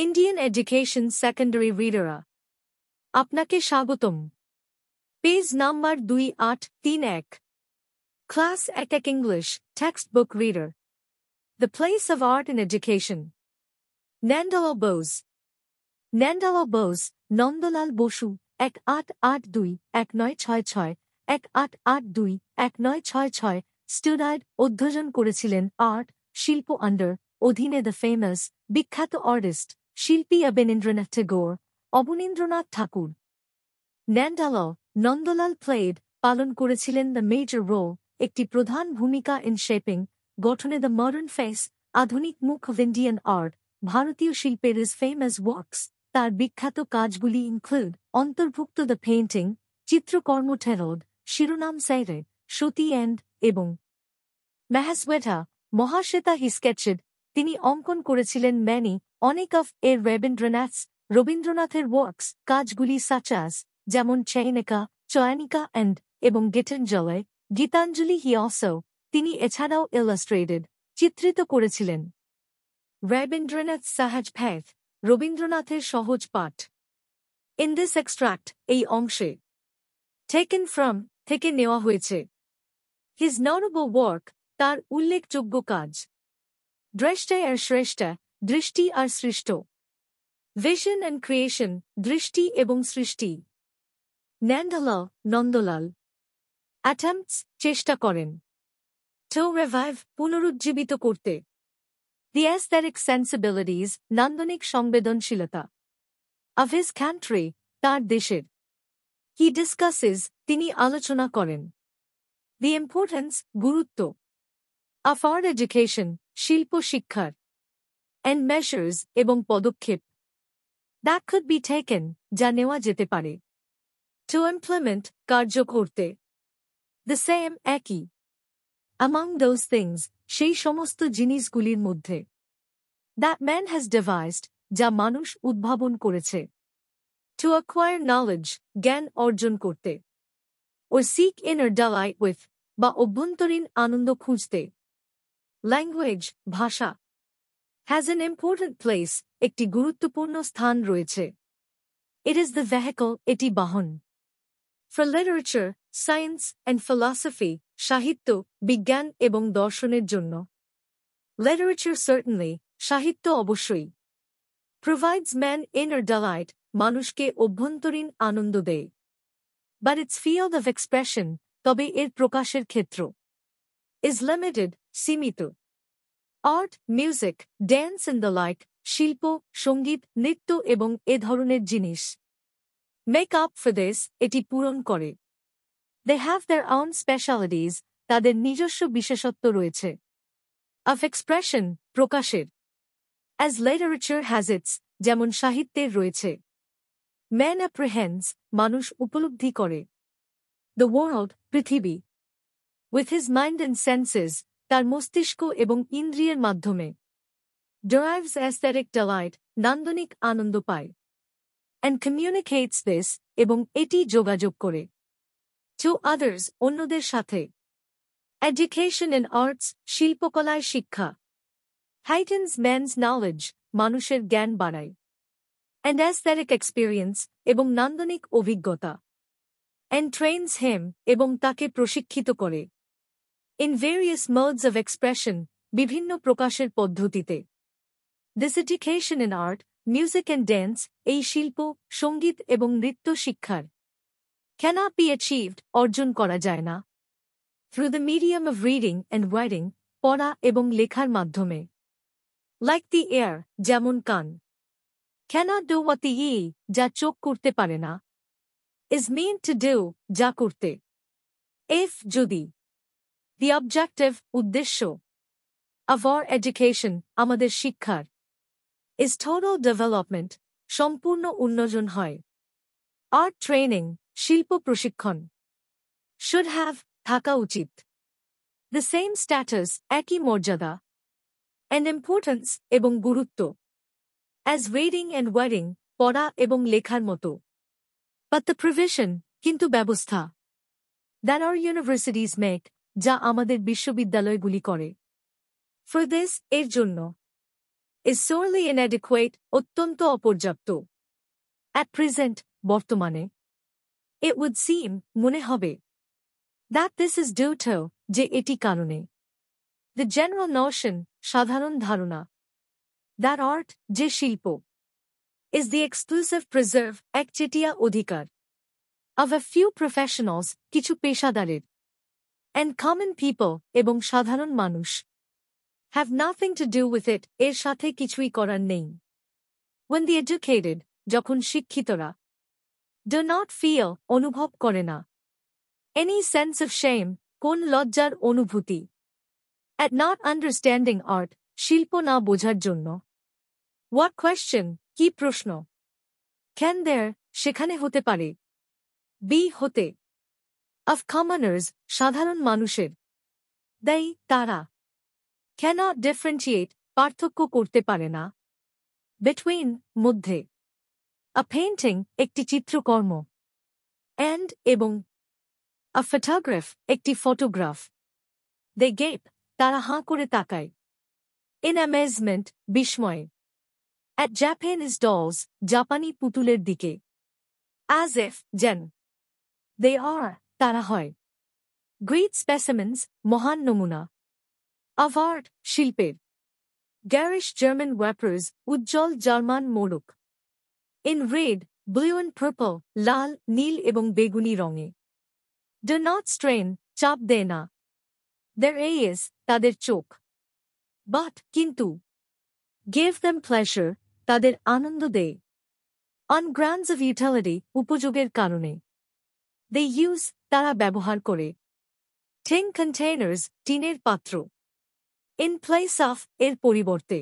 Indian education secondary রিডাররা আপনাকে স্বাগতম। Page number 2831। Class 1 English text book reader. The place of art in education. Nandalal Bose. Nandalal Bose, Nandalal Basu, 1882-1966, 1882-1966, studied অধ্যয়ন করেছিলেন art, শিল্প আন্ডার অধীনে দ্য ফেমাস বিখ্যাত আর্টিস্ট শিল্পী অবনীন্দ্রনাথ ঠাকুর, অবনীন্দ্রনাথ ঠাকুর। ন্যান্ডালাল, নন্দলাল প্লেড পালন করেছিলেন দ্য মেজর রোল, একটি প্রধান ভূমিকা ইন শেপিং গঠনে দ্য মডার্ন ফেস, আধুনিক মুখ অফ ইন্ডিয়ান আর্ট, ভারতীয় শিল্পের ইজ ফেমাস ওয়ার্কস। তার বিখ্যাত কাজগুলি ইনক্লুড অন্তর্ভুক্ত দ্য পেইন্টিং, চিত্রকর্ম টেরোড, শিরোনাম সাইরে, সতী এন্ড এবং ম্যাহাসওয়েটা, মহাশ্বেতা হি স্কেচেড। তিনি অঙ্কন করেছিলেন ম্যানি, অনেক অফ এর রবীন্দ্রনাথের ওয়ার্কস কাজগুলি সাচাস, যেমন চয়নিকা এন্ড এবং গীতাঞ্জলি হি অলসো। তিনি এছাড়াও ইলাস্ট্রেটেড চিত্রিত করেছিলেন রবীন্দ্রনাথ সাহাজ ফ্যাথ, রবীন্দ্রনাথের সহজ পাঠ। ইন দিস এক্সট্রাক্ট, এই অংশে টেকেন ফ্রম থেকে নেওয়া হয়েছে হিজ নটেবল ওয়ার্ক, তার উল্লেখযোগ্য কাজ। দ্রষ্টা আর শ্রেষ্ঠ, দৃষ্টি আর সৃষ্ট। ভিশন অ্যান্ড ক্রিয়েশন, দৃষ্টি এবং সৃষ্টি। ন্যান্ডালাল, নন্দলাল। অ্যাটেম্পটস, চেষ্টা করেন। টু রিভাইভ, পুনরুজ্জীবিত করতে। দি অ্যাস্থেটিক সেন্সিবিলিটিজ, নান্দনিক সংবেদনশীলতা। অফ হিজ কান্ট্রি, তার দেশের। হি ডিসকাসেস, তিনি আলোচনা করেন। দি ইম্পর্টেন্স, গুরুত্ব। অফ আর্ট এডুকেশন, শিল্প শিক্ষার। অ্যান্ড মেজার্স, এবং পদক্ষেপ। দ্যাট কুড বি টেকেন, যা নেওয়া যেতে পারে। টু ইমপ্লিমেন্ট, কার্য করতে। দ্য সেম, একই। অ্যামং দোজ থিংস, সেই সমস্ত জিনিসগুলির মধ্যে। দ্যাট ম্যান হ্যাজ ডিভাইসড, যা মানুষ উদ্ভাবন করেছে। টু অ্যাকোয়ার নলেজ, জ্ঞান অর্জন করতে। ও সিক ইনার ডিলাইট উইথ, বা অভ্যন্তরীণ আনন্দ খুঁজতে। ল্যাঙ্গুয়েজ, ভাষা। হ্যাজ অ্যান ইম্পর্ট্যান্ট প্লেস, একটি গুরুত্বপূর্ণ স্থান রয়েছে। ইট ইজ দ্য ভেহিকল, এটি বাহন। For literature, science and philosophy, সাহিত্য, বিজ্ঞান এবং দর্শনের জন্য। লিটারেচার সার্টেনলি, সাহিত্য অবশ্যই। প্রোভাইডস ম্যান ইনার ডিলাইট, মানুষকে অভ্যন্তরীণ আনন্দ দেয়। But it's field of expression, তবে এর প্রকাশের ক্ষেত্র। ইজ লিমিটেড, সীমিত। Art, music, dance and the like, শিল্প, সঙ্গীত, নৃত্য এবং এ ধরনের জিনিস। মেক আপ ফর দিস, এটি পূরণ করে। দে হ্যাভ দেয়ার অন স্পেশালিটিজ, তাদের নিজস্ব বিশেষত্ব রয়েছে। অফ এক্সপ্রেশন, প্রকাশের। অ্যাজ লিটারেচার হ্যাজ ইটস, যেমন সাহিত্যের রয়েছে। ম্যান অ্যাপ্রিহেন্ডস, মানুষ উপলব্ধি করে। দ্য ওয়ার্ল্ড, পৃথিবী। With his mind and senses, তার মস্তিষ্ক এবং ইন্দ্রিয়ের মাধ্যমে। ডেরাইভস অ্যাস্থেটিক ডিলাইট, নান্দনিক আনন্দ পায়। অ্যান্ড কমিউনিকেটস দিস, এবং এটি যোগাযোগ করে। টু আদার্স, অন্যদের সাথে। এডুকেশন ইন আর্টস, শিল্পকলায় শিক্ষা। হাইটেন্স ম্যানস নলেজ, মানুষের জ্ঞান বাড়ায়। অ্যান্ড অ্যাস্থেটিক এক্সপিরিয়েন্স, এবং নান্দনিক অভিজ্ঞতা। অ্যান্ড ট্রেনস হেম, এবং তাকে প্রশিক্ষিত করে। In various modes of expression, বিভিন্ন প্রকাশের পদ্ধতিতে। This education in art, music and dance, এই শিল্প, সঙ্গীত এবং নৃত্য শিক্ষার। ক্যানট বি অ্যাচিভড, অর্জন করা যায় না। Through the medium of reading and writing, পড়া এবং লেখার মাধ্যমে। লাইক দি এয়ার, যেমন কান। ক্যানট ডু হোয়াট দি ই, যা চোখ করতে পারে না। ইজ মিন টু ডু, যা করতে। ইফ, যদি। দি অবজেক্টিভ, উদ্দেশ্য। অফ আওয়ার এডুকেশন, আমাদের শিক্ষার। ইজ টোটাল ডেভেলপমেন্ট, সম্পূর্ণ উন্নয়ন হয়। আর্ট ট্রেনিং, শিল্প প্রশিক্ষণ। শুড হ্যাভ, থাকা উচিত। দ্য সেম স্ট্যাটাস, একই মর্যাদা। অ্যান্ড ইম্পর্টেন্স, এবং গুরুত্ব। অ্যাজ রিডিং অ্যান্ড ওয়ারিং, পড়া এবং লেখার মতো। বাট দ্য প্রভিশন, কিন্তু ব্যবস্থা। দ্যাট আওয়ার ইউনিভার্সিটিজ মেক, যা আমাদের বিশ্ববিদ্যালয়গুলি করে। ফর দিস, এর জন্য। is sorely inadequate, অত্যন্ত অপর্যাপ্ত. At present, বর্তমানে. It would seem, মনে হবে, that this is due to, যে এটি কারণে. The general notion, সাধারণ ধারণা, that art, যে শিল্প, is the exclusive preserve, একচেটিয়া অধিকার, of a few professionals, কিছু পেশাদারের, and common people, এবং সাধারণ মানুষ, have nothing to do with it, এর সাথে কিছুই করার নেই. When the educated, যখন শিক্ষিতরা, do not feel, অনুভব করে না, any sense of shame, কোন লজ্জার অনুভূতি, at not understanding art, শিল্প না বোঝার জন্য. What question, কি প্রশ্ন, can there, সেখানে হতে পারে, be হতে, of commoners, সাধারণ মানুষের, they, তারা, cannot differentiate, পার্থক্য করতে পারে না, between, মধ্যে, a painting, একটি চিত্রকর্ম, and, এবং, a photograph, একটি ফটোগ্রাফ. They gape, তারা হাঁ করে তাকায়, in amazement, বিস্ময়ে, at Japanese dolls, জাপানি পুতুলের দিকে, as if, যেন, they are, তারা হয়, great specimens, মহান নমুনা, of art, শিল্পের, garish German wrappers, উজ্জ্বল জার্মান মোড়ক, in red, blue and purple, লাল, নীল এবং বেগুনি রঙে, do not strain, চাপ দেয় না, their eyes, তাদের চোখ, but, কিন্তু, give them pleasure, তাদের আনন্দ দেয়, on grounds of utility, উপযোগের কারণে, they use, তারা ব্যবহার করে, tin containers, টিনের পাত্র, in place of, এর পরিবর্তে,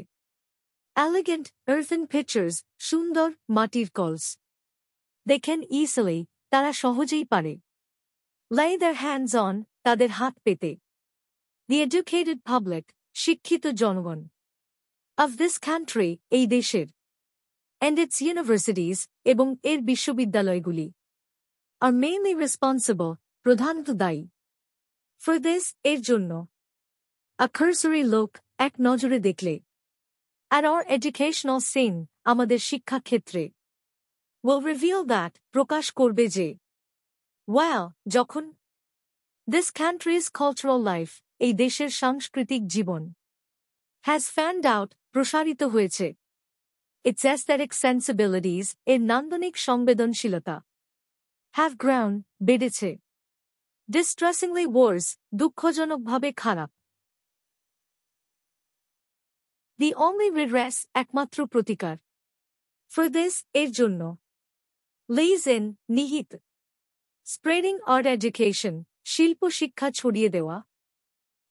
elegant, earthen pitchers, সুন্দর, মাটির কলস, they can easily, তারা সহজেই পারে, lay their hands on, তাদের হাত পেতে, the educated public, শিক্ষিত জনগণ, of this country, এই দেশের, and its universities, এবং এর বিশ্ববিদ্যালয়গুলি, are mainly responsible, প্রধানত দায়ী, for this, এর জন্য, a cursory look, এক নজরে দেখলে, at our educational scene, আমাদের শিক্ষাক্ষেত্রে, will reveal that, প্রকাশ করবে যে, well, যখন, this country's cultural life, এই দেশের সাংস্কৃতিক জীবন, has fanned out, প্রসারিত হয়েছে, its aesthetic sensibilities, এর নান্দনিক সংবেদনশীলতা, have grown, বেড়েছে, distressingly worse, দুঃখজনকভাবে খারাপ, the only redress, একমাত্র প্রতিকার, for this, এর জন্য, lays in, নিহিত, spreading art education, শিল্প শিক্ষা ছড়িয়ে দেওয়া,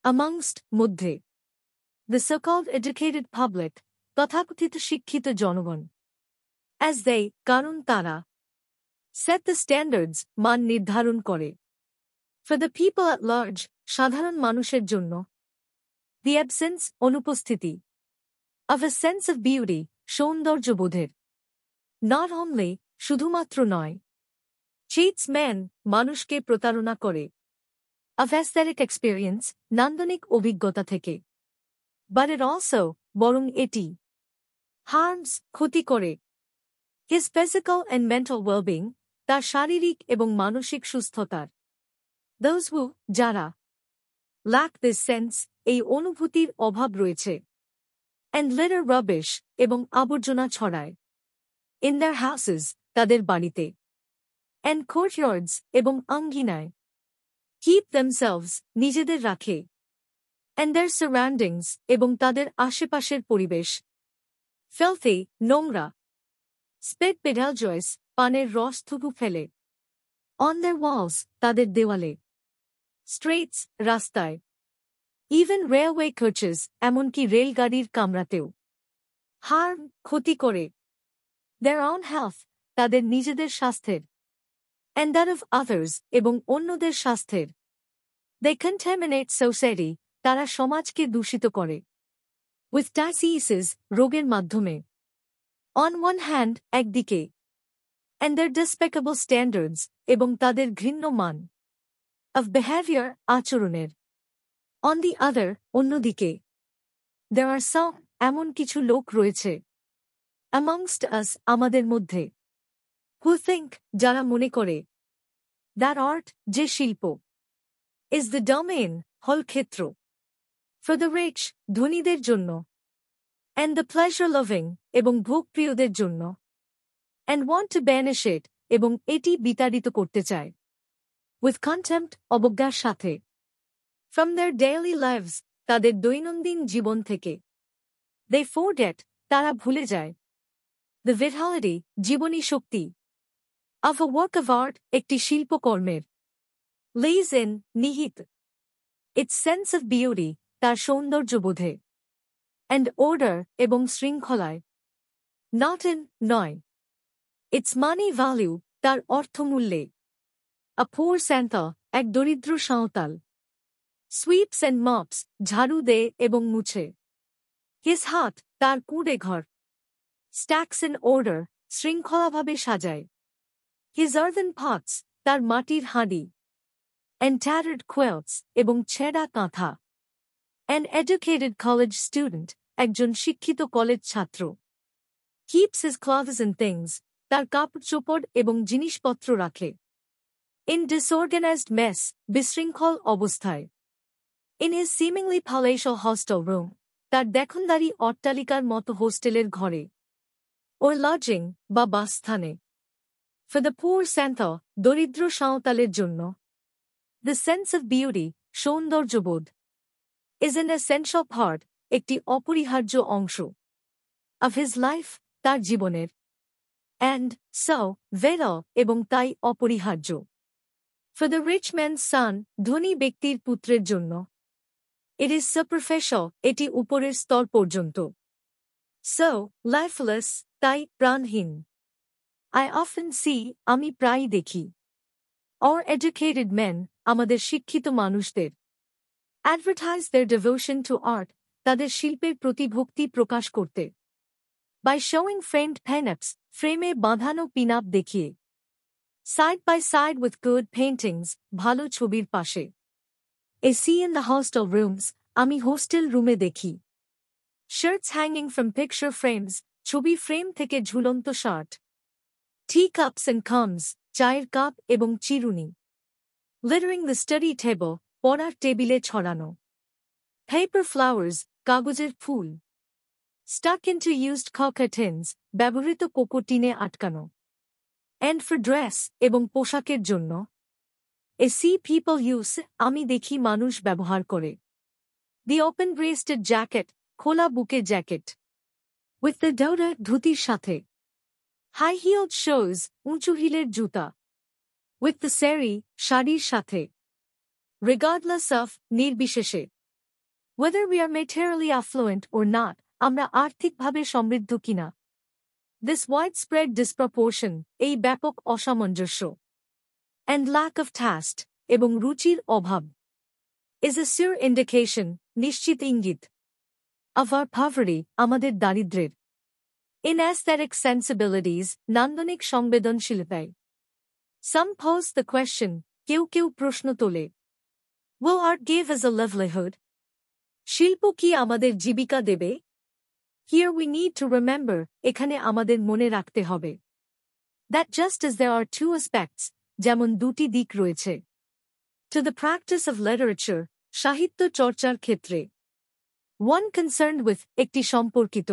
amongst, মধ্যে, the so-called educated public, তথাকথিত শিক্ষিত জনগণ, as they, কারণ তারা, set the standards, মান নির্ধারণ করে, for the people at large, সাধারণ মানুষের জন্য, the absence, অনুপস্থিতি, of a sense of beauty, সৌন্দর্যবোধের, not only, শুধুমাত্র নয়, cheats men, মানুষকে প্রতারণা করে, of aesthetic experience, নান্দনিক অভিজ্ঞতা থেকে, but it also, বরং এটি, harms, ক্ষতি করে, his physical and mental well-being, তার শারীরিক এবং মানসিক সুস্থতার, those who, যারা, lack this sense, এই অনুভূতির অভাব রয়েছে, and litter rubbish, এবং আবর্জনা ছড়ায়, in their houses, তাদের বাড়িতে, and courtyards, এবং আঙ্গিনায়, keep themselves, নিজেদের রাখে, and their surroundings, এবং তাদের আশেপাশের পরিবেশ, filthy, নোংরা, spit betelgeuse, পানের রস থুতু ফেলে, on their walls, তাদের দেওয়ালে, streets, রাস্তায়, even railway coaches, এমনকি রেলগাড়ির কামরাতেও, harm, ক্ষতি করে, their own health, তাদের নিজেদের স্বাস্থ্যের, and that of others, এবং অন্যদের স্বাস্থ্যের, they contaminate society, তারা সমাজকে দূষিত করে, with diseases, রোগের মাধ্যমে, on one hand, একদিকে, and their despicable standards, এবং তাদের ঘৃণ্য মান, of behavior, আচরণের, on the other, অন্যদিকে, there are some, এমন কিছু লোক রয়েছে amongst us আমাদের মধ্যে who think যারা মনে করে that art যে শিল্প is the domain হল ক্ষেত্র for the rich ধনীদের জন্য and the pleasure loving এবং ভোগপ্রিয়দের জন্য and want to banish it এবং এটি বিতাড়িত করতে চায় with contempt অবজ্ঞার সাথে from their daily lives তাদের দৈনন্দিন জীবন থেকে they forget তারা ভুলে যায় the vitality জীবনী শক্তি of a work of art একটি শিল্পকর্মের lays in নিহিত its sense of beauty তার সৌন্দর্যবোধে and order এবং শৃঙ্খলায় not in নয় its money value তার অর্থমূল্যে a poor Santa এক দরিদ্র সাঁওতাল sweeps and mops ঝাড়ু দেয় এবং মুছে his hut তার কুঁড়ে ঘর stacks in order শৃঙ্খলাভাবে সাজায় his earthen pots তার মাটির হাঁড়ি and tattered quilts এবং ছেঁড়া কাঁথা an educated college student একজন শিক্ষিত কলেজ ছাত্র keeps his clothes and things তার কাপড়-চোপড় এবং জিনিসপত্র রাখে in disorganized mess বিশৃঙ্খল অবস্থায় in his seemingly palatial hostel room তার দেখনদারি অট্টালিকার মতো হোস্টেলের ঘরে or lodging বা বাসস্থানে for the poor Santa দরিদ্র সাঁওতালের জন্য the sense of beauty সৌন্দর্যবোধ is an essential part একটি অপরিহার্য অংশ of his life তার জীবনের and so vital এবং তাই অপরিহার্য for the rich man's son ধনী ব্যক্তির পুত্রের জন্য it is superficial এটি উপরের স্তর পর্যন্ত so lifeless তাই প্রাণহীন I often see আমি প্রায় দেখি or educated men আমাদের শিক্ষিত মানুষদের advertise their devotion to art তাদের শিল্পের প্রতি ভক্তি প্রকাশ করতে by showing framed pin-ups ফ্রেমে বাঁধানো পিন-আপ দেখিয়ে side by side with good paintings ভালো ছবির পাশে I see in the hostel rooms আমি হোস্টেল রুমে দেখি shirts hanging from picture frames ছবি ফ্রেম থেকে ঝুলন্ত শার্ট teacups and cups চায়ের কাপ এবং চিরুনি littering the study table পড়ার টেবিলে ছড়ানো paper flowers কাগজের ফুল stuck into used cocoa tins ব্যবহৃত কোকো টিনে আটকানো and for dress এবং পোশাকের জন্য I see people use আমি দেখি মানুষ ব্যবহার করে the open-breasted jacket খোলা বুকে জ্যাকেট with the daughter ধুতির সাথে high-heeled shoes উঁচু হিলের জুতা with the sari শাড়ির সাথে regardless of নির্বিশেষে whether we are materially affluent or not আমরা আর্থিকভাবে সমৃদ্ধ কিনা this widespread disproportion এই ব্যাপক অসামঞ্জস্য and lack of taste এবং রুচির অভাব is a sure indication নিশ্চিত ইঙ্গিত of our poverty আমাদের দারিদ্র্যের in aesthetic sensibilities নান্দনিক সংবেদনশীলতায় some pose the question কেউ কেউ প্রশ্ন তোলে will art give us a livelihood শিল্প কি আমাদের জীবিকা দেবে here we need to remember এখানে আমাদের মনে রাখতে হবে that just as there are two aspects যেমন দুটি দিক রয়েছে to the practice of literature সাহিত্য চর্চার ক্ষেত্রে one concerned with একটি সম্পর্কিত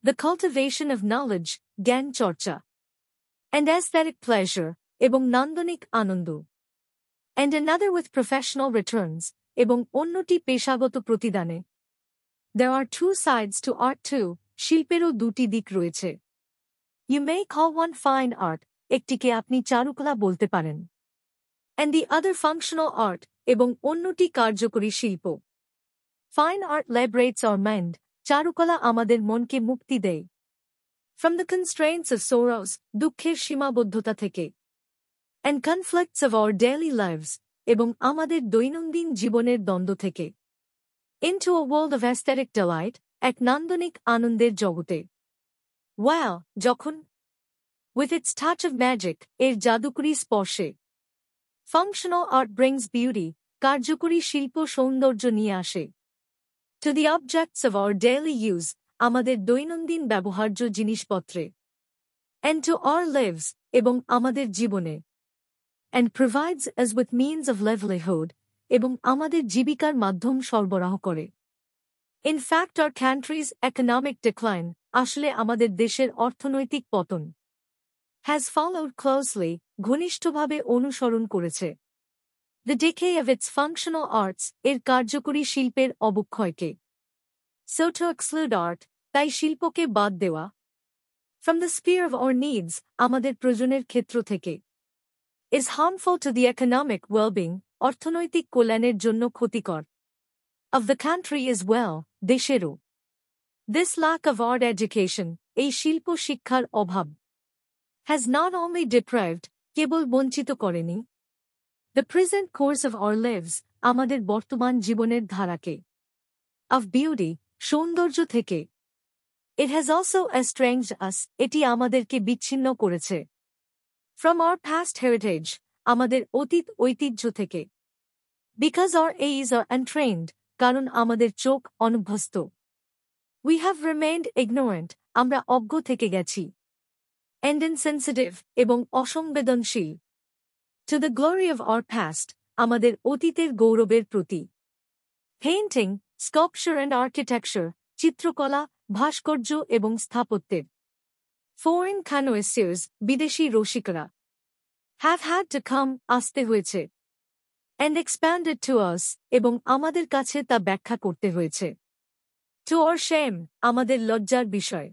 the cultivation of knowledge জ্ঞান চর্চা and aesthetic pleasure এবং নান্দনিক আনন্দ and another with professional returns এবং অন্যটি পেশাগত প্রতিদানে there are two sides to art too শিল্পেরও দুটি দিক রয়েছে you may call one fine art একটিকে আপনি চারুকলা বলতে পারেন and the other functional art এবং অন্যটি কার্যকরী শিল্প fine art liberates our mind চারুকলা আমাদের মনকে মুক্তি দেয় from the constraints of sorrows দুঃখের সীমাবদ্ধতা থেকে and conflicts of our daily lives এবং আমাদের দৈনন্দিন জীবনের দ্বন্দ্ব থেকে into a world of aesthetic delight এক নান্দনিক আনন্দের জগতে well যখন with its touch of magic এর জাদুকরী স্পর্শে functional art brings beauty কার্যকরী শিল্প সৌন্দর্য নিয়ে আসে to the objects of our daily use, আমাদের দৈনন্দিন ব্যবহার্য জিনিসপত্রে, and to our lives, এবং আমাদের জীবনে, and provides us with means of livelihood, এবং আমাদের জীবিকার মাধ্যম সরবরাহ করে। In fact, our country's economic decline, আসলে আমাদের দেশের অর্থনৈতিক পতন, has followed closely, ঘনিষ্ঠভাবে অনুসরণ করেছে, the decay of its functional arts, এর কার্যকরী শিল্পের অবক্ষয়কে। So to exclude art, তাই শিল্পকে বাদ দেওয়া, from the sphere of our needs, আমাদের প্রয়োজনের ক্ষেত্র থেকে, is harmful to the economic well-being, অর্থনৈতিক কল্যাণের জন্য ক্ষতিকর, of the country as well, দেশেরও। This lack of art education, এই শিল্প শিক্ষার অভাব, has not only deprived, কেবল বঞ্চিত করেনি, the present course of our lives, আমাদের বর্তমান জীবনের ধারাকে, of beauty, সৌন্দর্য থেকে, it has also estranged us, এটি আমাদেরকে বিচ্ছিন্ন করেছে, from our past heritage, আমাদের অতীত ঐতিহ্য থেকে, because our eyes are untrained, কারণ আমাদের চোখ অনভ্যস্ত, we have remained ignorant, আমরা অজ্ঞ থেকে গেছি, and insensitive, এবং অসংবেদনশীল, to the glory of our past, আমাদের অতীতের গৌরবের প্রতি, painting, sculpture and architecture, চিত্রকলা, ভাস্কর্য এবং স্থাপত্যের, foreign connoisseurs, বিদেশী রসিকরা, have had to come, আসতে হয়েছে, and expanded to us, এবং আমাদের কাছে তা ব্যাখ্যা করতে হয়েছে, to our shame, আমাদের লজ্জার বিষয়,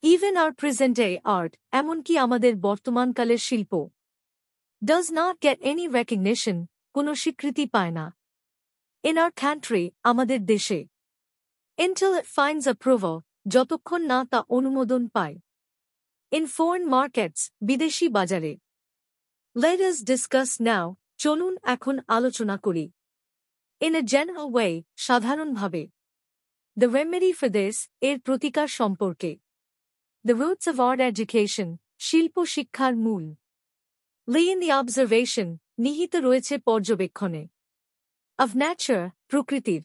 even our present-day art, এমনকি আমাদের বর্তমানকালের শিল্প, does not get any recognition, কোনো স্বীকৃতি পায় না, in our country, আমাদের দেশে, until it finds approval, যতক্ষণ না তা অনুমোদন পায়, in foreign markets, বিদেশী বাজারে। Let us discuss now, চলুন এখন আলোচনা করি, in a general way, সাধারণভাবে, the remedy for this, এর প্রতিকার সম্পর্কে, the roots of art education, শিল্প শিক্ষার মূল, lay in the observation, নিহিত রয়েছে পর্যবেক্ষণে, of nature, প্রকৃতির,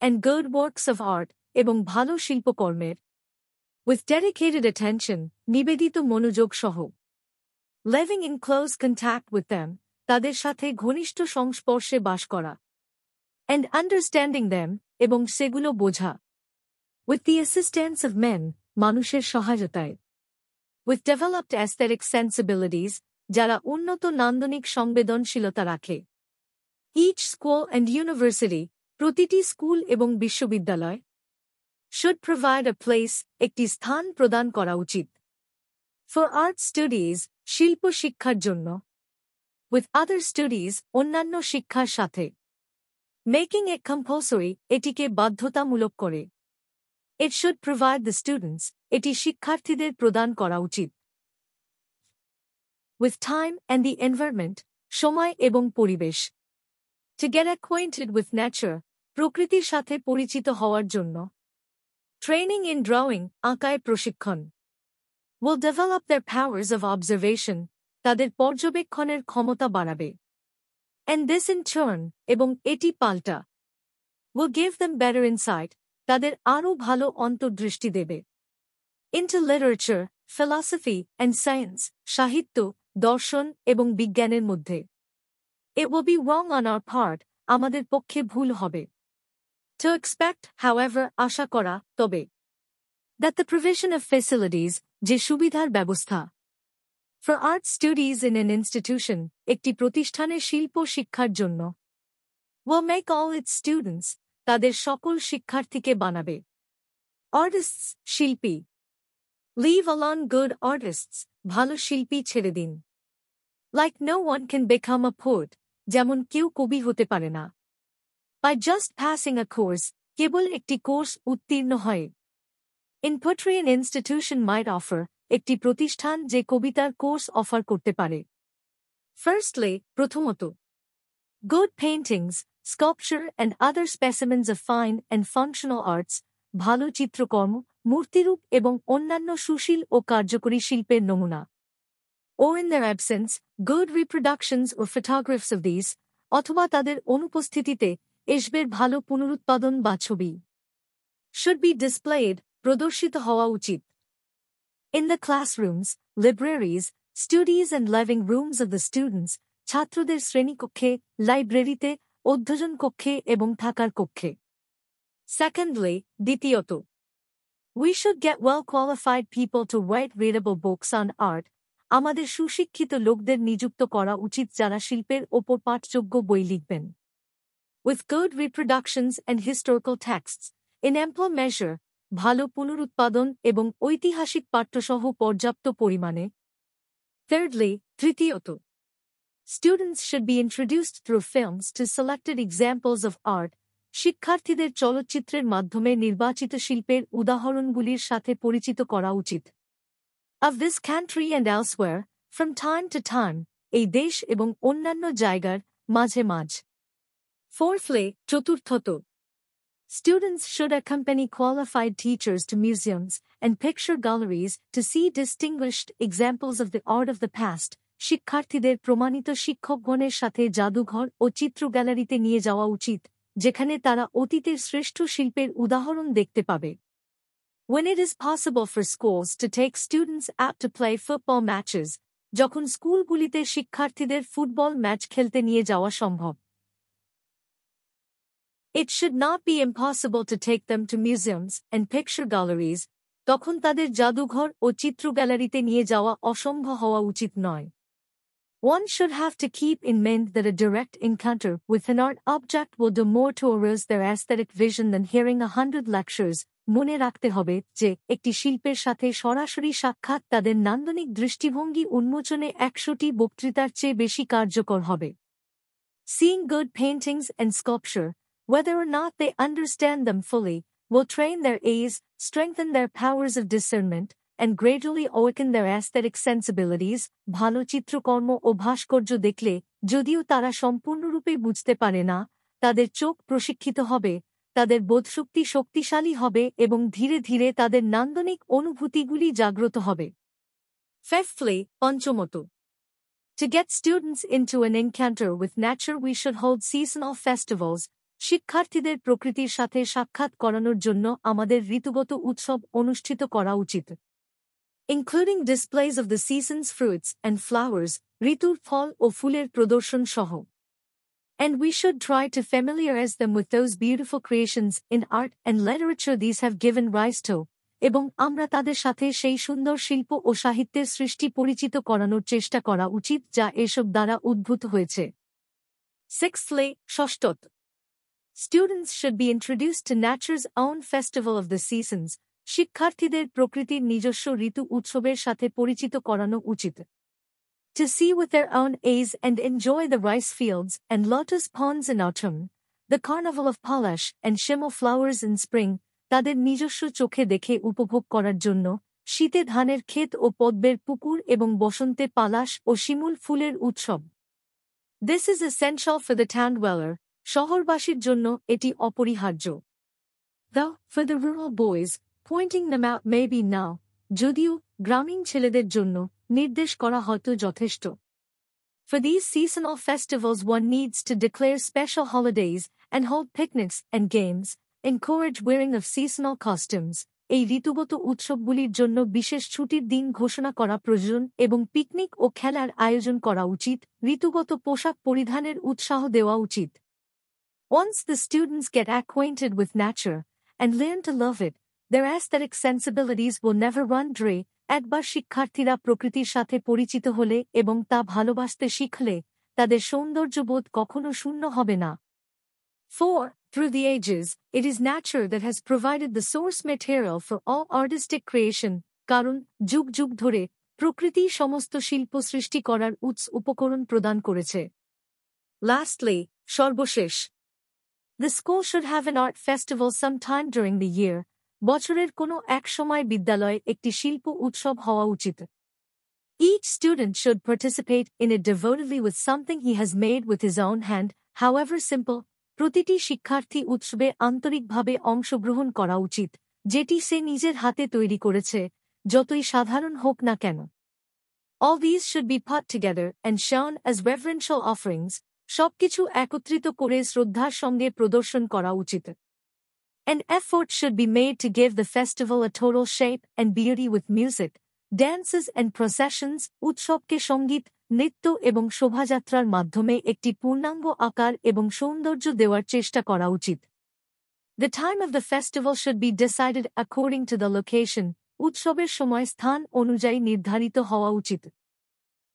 and good works of art, এবং ভালো শিল্পকর্মের, with dedicated attention, নিবেদিত মনোযোগ সহ, living in close contact with them, তাদের সাথে ঘনিষ্ঠ সংস্পর্শে বাস করা, and understanding them, এবং সেগুলো বোঝা, with the assistance of men, মানুষের সহায়তায়, with developed aesthetic sensibilities, যারা উন্নত নান্দনিক সংবেদনশীলতা রাখে, each school and university, প্রতিটি স্কুল এবং বিশ্ববিদ্যালয়, should provide a place, একটি স্থান প্রদান করা উচিত, for art studies, শিল্প শিক্ষার জন্য, with other studies, অন্যান্য শিক্ষার সাথে, making it compulsory, এটিকে বাধ্যতামূলক করে, it should provide the students, এটি শিক্ষার্থীদের প্রদান করা উচিত, with time and the environment, সময় এবং পরিবেশ, to get acquainted with nature, প্রকৃতির সাথে পরিচিত হওয়ার জন্য, training in drawing, আঁকায় প্রশিক্ষণ, will develop their powers of observation, তাদের পর্যবেক্ষণের ক্ষমতা বাড়াবে, and this in turn, এবং এটি পাল্টা, will give them better insight, তাদের আরও ভালো অন্তর্দৃষ্টি দেবে, into literature, philosophy and science, সাহিত্য, দর্শন এবং বিজ্ঞানের মধ্যে, it will be wrong on our part, আমাদের পক্ষে ভুল হবে, to expect, however, আশা করা, তবে, that the provision of facilities, যে সুবিধার ব্যবস্থা, for art studies in an institution, একটি প্রতিষ্ঠানে শিল্প শিক্ষার জন্য, will make all its students, তাদের সকল শিক্ষার্থীকে বানাবে, artists, শিল্পী, leave alone good artists, ভালো শিল্পী ছেড়ে দিন, like no one can become a poet, যেমন কেউ কবি হতে পারে না, by just passing a course, কেবল একটি কোর্স উত্তীর্ণ হয়, in poetry an institution might offer, একটি প্রতিষ্ঠান যে কবিতার কোর্স অফার করতে পারে, firstly, প্রথমত, good paintings, sculpture and other specimens of fine and functional arts, ভালো চিত্রকর্ম, মূর্তিরূপ এবং অন্যান্য সুশীল ও কার্যকরী শিল্পের নমুনা, or in their absence, good reproductions or photographs of these, অথবা তাদের অনুপস্থিতিতে এসবের ভালো পুনরুৎপাদন বা ছবি should be displayed, প্রদর্শিত হওয়া উচিত। In the classrooms, libraries, studies and living rooms of the students, ছাত্রদের শ্রেণীকক্ষে, লাইব্রেরিতে, অধ্যয়ন কক্ষে এবং থাকার কক্ষে। Secondly, দ্বিতীয়ত, we should get well-qualified people to write readable books on art. আমাদের সুশিক্ষিত লোকদের নিযুক্ত করা উচিত যারা শিল্পের ওপর পাঠযোগ্য বই লিখবেন। With good reproductions and historical texts, in ample measure, ভালো পুনরুৎপাদন এবং ঐতিহাসিক পাঠ্যসহ পর্যাপ্ত পরিমাণে। Thirdly, তৃতীয়ত, students should be introduced through films to selected examples of art. শিক্ষার্থীদের চলচ্চিত্রের মাধ্যমে নির্বাচিত শিল্পের উদাহরণগুলির সাথে পরিচিত করা উচিত। Of this country and elsewhere, from time to time, এই দেশ এবং অন্যান্য জায়গার মাঝে মাঝ। Fourthly, চতুর্থত, students should accompany qualified teachers to museums and picture galleries to see distinguished examples of the art of the past. শিক্ষার্থীদের প্রমাণিত শিক্ষকগণের সাথে জাদুঘর ও চিত্র গ্যালারিতে নিয়ে যাওয়া উচিত, যেখানে তারা অতীতের শ্রেষ্ঠ শিল্পের উদাহরণ দেখতে পাবে। When it is possible for schools to take students out to play football matches, যখন স্কুলগুলিতে শিক্ষার্থীদের ফুটবল ম্যাচ খেলতে নিয়ে যাওয়া সম্ভব। It should not be impossible to take them to museums and picture galleries, তখন তাদের জাদুঘর ও চিত্র গ্যালারিতে নিয়ে যাওয়া অসম্ভব হওয়া উচিত নয়। One should have to keep in mind that a direct encounter with an art object will do more to arouse their aesthetic vision than hearing 100 lectures. মনে রাখতে হবে যে একটি শিল্পের সাথে সরাসরি সাক্ষাৎ তাদের নান্দনিক দৃষ্টিভঙ্গি উন্মোচনে 100টি বক্তৃতার চেয়ে বেশি কার্যকর হবে। Seeing good paintings and sculpture, whether or not they understand them fully, will train their eyes, strengthen their powers of discernment, and gradually awaken their aesthetic sensibilities. ভালো চিত্রকর্ম ও ভাস্কর্য দেখলে, যদিও তারা সম্পূর্ণরূপে বুঝতে পারে না, তাদের চোখ প্রশিক্ষিত হবে, তাদের বোধশক্তি শক্তিশালী হবে এবং ধীরে ধীরে তাদের নান্দনিক অনুভূতিগুলি জাগ্রত হবে। Fifthly, পঞ্চমত, to get students into an encounter with nature we should hold seasonal festivals. শিক্ষার্থীদের প্রকৃতির সাথে সাক্ষাৎ করানোর জন্য আমাদের ঋতুগত উৎসব অনুষ্ঠিত করা উচিত। Including displays of the season's fruits and flowers, ঋতুর ফল ও ফুলের প্রদর্শন সহ। And we should try to familiarize them with those beautiful creations in art and literature these have given rise to, এবং আমরা তাদের সাথে সেই সুন্দর শিল্প ও সাহিত্যের সৃষ্টি পরিচিত করানোর চেষ্টা করা উচিত যা এসব দ্বারা উদ্ভূত হয়েছে। Sixthly, ষষ্ঠত, students should be introduced to nature's own festival of the seasons. শিক্ষার্থীদের প্রকৃতির নিজস্ব ঋতু উৎসবের সাথে পরিচিত করানো উচিত। To see with their own eyes and enjoy the rice fields and lotus ponds in autumn, the carnival of polish and shimmel flowers in spring, তাদের নিজস্ব চোখে দেখে উপভোগ করার জন্য, শীতে ধানের ক্ষেত ও পদ্মের পুকুর এবং বসন্তে পালাশ ও শিমুল ফুলের উৎসব। This is essential for the town dweller, শহরবাসীর জন্য এটি অপরিহার্য। Though, for the rural boys, pointing them out may be now, যদিও গ্রামীণ ছেলেদের জন্য নির্দেশ করা হয়তো যথেষ্ট। For these seasonal festivals one needs to declare special holidays and hold picnics and games, encourage wearing of seasonal costumes. এই ঋতুগত উৎসবগুলির জন্য বিশেষ ছুটির দিন ঘোষণা করা প্রয়োজন এবং পিকনিক ও খেলার আয়োজন করা উচিত, ঋতুগত পোশাক পরিধানের উৎসাহ দেওয়া উচিত। Once the students get acquainted with nature and learn to love it, their aesthetic sensibilities will never run dry. একবার শিক্ষার্থীরা প্রকৃতির সাথে পরিচিত হলে এবং তা ভালোবাসতে শিখলে, তাদের সৌন্দর্যবোধ কখনো শূন্য হবে না। 4. Through the ages, it is nature that has provided the source material for all artistic creation, কারণ যুগ যুগ ধরে প্রকৃতি সমস্ত শিল্প সৃষ্টি করার উৎস উপকরণ প্রদান করেছে। Lastly, সর্বশেষ, the school should have an art festival sometime during the year. বছরের কোনো এক সময় বিদ্যালয়ে একটি শিল্প উৎসব হওয়া উচিত। Each student should participate in it devotedly with something he has made with his own hand, however simple. প্রতিটি শিক্ষার্থী উৎসবে আন্তরিকভাবে অংশগ্রহণ করা উচিত, যেটি সে নিজের হাতে তৈরি করেছে, যতই সাধারণ হোক না কেন। All these should be put together and shown as reverential offerings, সবকিছু একত্রিত করে শ্রদ্ধার সঙ্গে প্রদর্শন করা উচিত। An effort should be made to give the festival a total shape and beauty with music, dances and processions, উৎসবকে সঙ্গীত, নৃত্য এবং শোভাযাত্রার মাধ্যমে একটি পূর্ণাঙ্গ আকার এবং সৌন্দর্য দেওয়ার চেষ্টা করা উচিত। The time of the festival should be decided according to the location, উৎসবের সময় স্থান অনুযায়ী নির্ধারিত হওয়া উচিত।